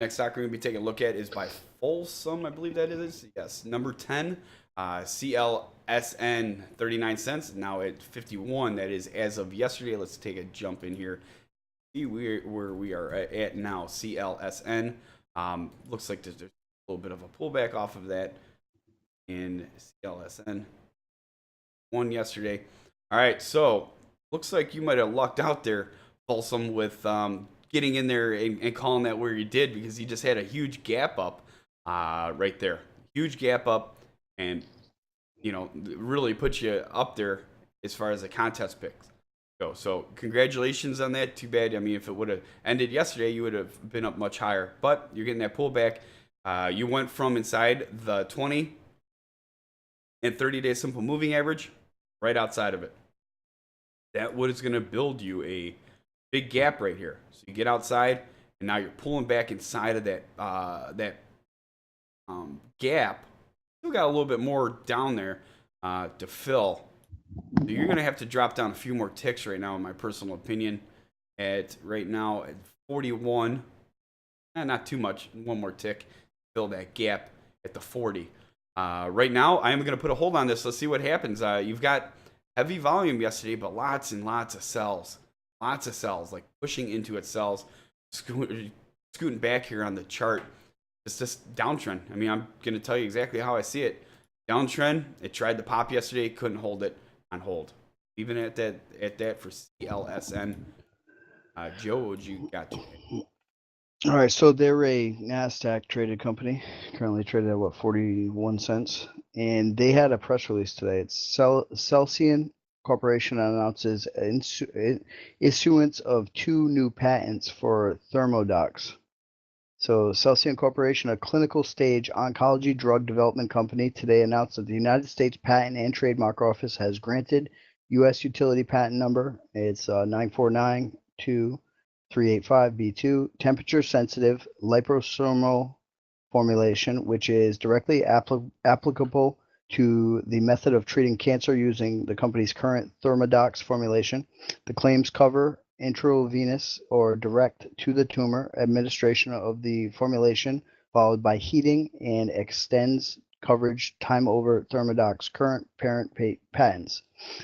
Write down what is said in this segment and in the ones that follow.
Next stock we're going to be taking a look at is by Folsom, I believe that it is. Yes, number 10, CLSN, 39 cents. Now at 51, that is as of yesterday. Let's take a jump in here. See where we are at now. CLSN. Looks like there's a little bit of a pullback off of that in CLSN. One yesterday. All right, so looks like you might have lucked out there, Folsom, with getting in there and calling that where you did, because you just had a huge gap up right there. Huge gap up, and really put you up there as far as the contest picks go. So congratulations on that. Too bad. I mean, if it would have ended yesterday, you would have been up much higher. But you're getting that pullback. You went from inside the 20 and 30-day simple moving average right outside of it. That what is going to build you a big gap right here. So you get outside, and now you're pulling back inside of that gap. Still got a little bit more down there to fill. So you're going to have to drop down a few more ticks right now, in my personal opinion. Right now at 41, not too much. One more tick, fill that gap at the 40. Right now, I am going to put a hold on this. Let's see what happens. You've got heavy volume yesterday, but lots and lots of sells. Lots of sells, like pushing into its sells. Scooting back here on the chart. It's just downtrend. I mean, I'm going to tell you exactly how I see it. Downtrend. It tried to pop yesterday. Couldn't hold it on hold. Even at that for CLSN. Joe, what you got to? All right, so they're a NASDAQ traded company, currently traded at 41 cents, and they had a press release today. It's Celsion Corporation announces issuance of 2 new patents for thermodox. So Celsion Corporation, a clinical stage oncology drug development company, today announced that the United States Patent and Trademark Office has granted U.S. utility patent number. It's 9492385B2, temperature-sensitive liposomal formulation, which is directly applicable to the method of treating cancer using the company's current thermodox formulation. The claims cover intravenous or direct to the tumor administration of the formulation, followed by heating, and extends coverage time over thermodox current parent patents.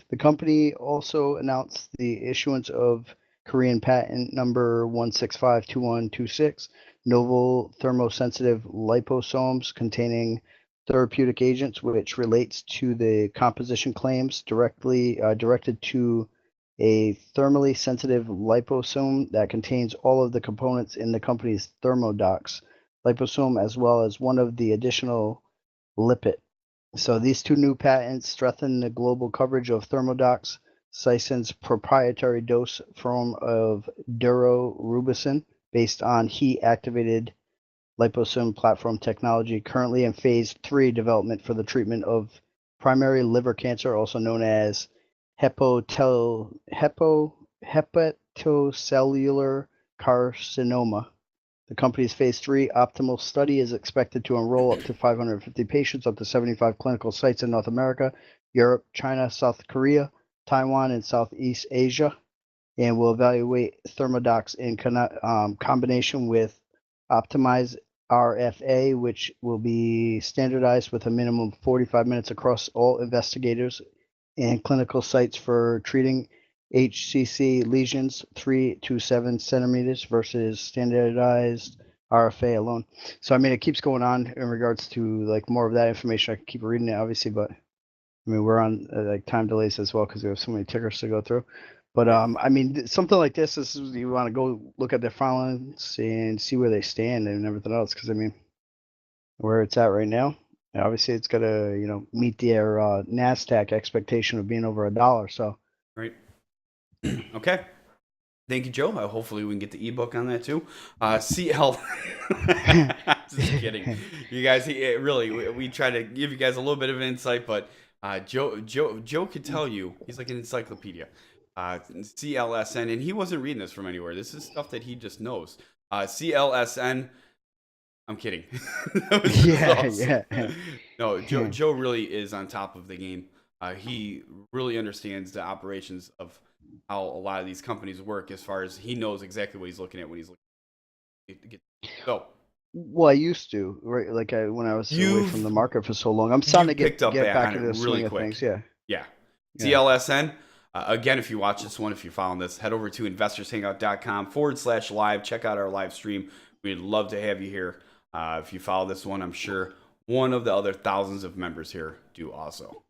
The company also announced the issuance of Korean patent number 1652126, novel thermosensitive liposomes containing therapeutic agents, which relates to the composition claims directed to a thermally sensitive liposome that contains all of the components in the company's thermodox liposome, as well as one of the additional lipid. So these 2 new patents strengthen the global coverage of thermodox, Celson's proprietary dose form of doxorubicin based on heat-activated liposome platform technology, currently in phase 3 development for the treatment of primary liver cancer, also known as hepatocellular carcinoma. The company's phase 3 optimal study is expected to enroll up to 550 patients, up to 75 clinical sites in North America, Europe, China, South Korea, Taiwan, and Southeast Asia, and will evaluate thermodox in combination with optimized RFA, which will be standardized with a minimum of 45 minutes across all investigators and clinical sites for treating HCC lesions 3 to 7 centimeters versus standardized RFA alone. So I mean, it keeps going on in regards to like more of that information. I can keep reading it, obviously, but I mean, we're on like time delays as well because we have so many tickers to go through. But I mean, something like this is you want to go look at their filings and see where they stand and everything else. Because I mean, where it's at right now, obviously it's got to meet their NASDAQ expectation of being over $1. So Right. Okay. Thank you, Joe. Hopefully we can get the ebook on that too. CL. Just kidding. You guys, really, we try to give you guys a little bit of insight, but Joe could tell you. He's like an encyclopedia. CLSN, and he wasn't reading this from anywhere. This is stuff that he just knows. CLSN. I'm kidding. yeah, Awesome. yeah. No, Joe really is on top of the game. He really understands the operations of how a lot of these companies work, as far as he knows exactly what he's looking at when he's looking. So Well, I used to, right? Like when I was away from the You've market for so long, I'm starting to picked up get back on it into the really swing of quick. things. Yeah, Yeah. yeah. CLSN. Again, if you watch this one, if you're following this, head over to investorshangout.com/live. Check out our live stream. We'd love to have you here. If you follow this one, I'm sure one of the other thousands of members here do also.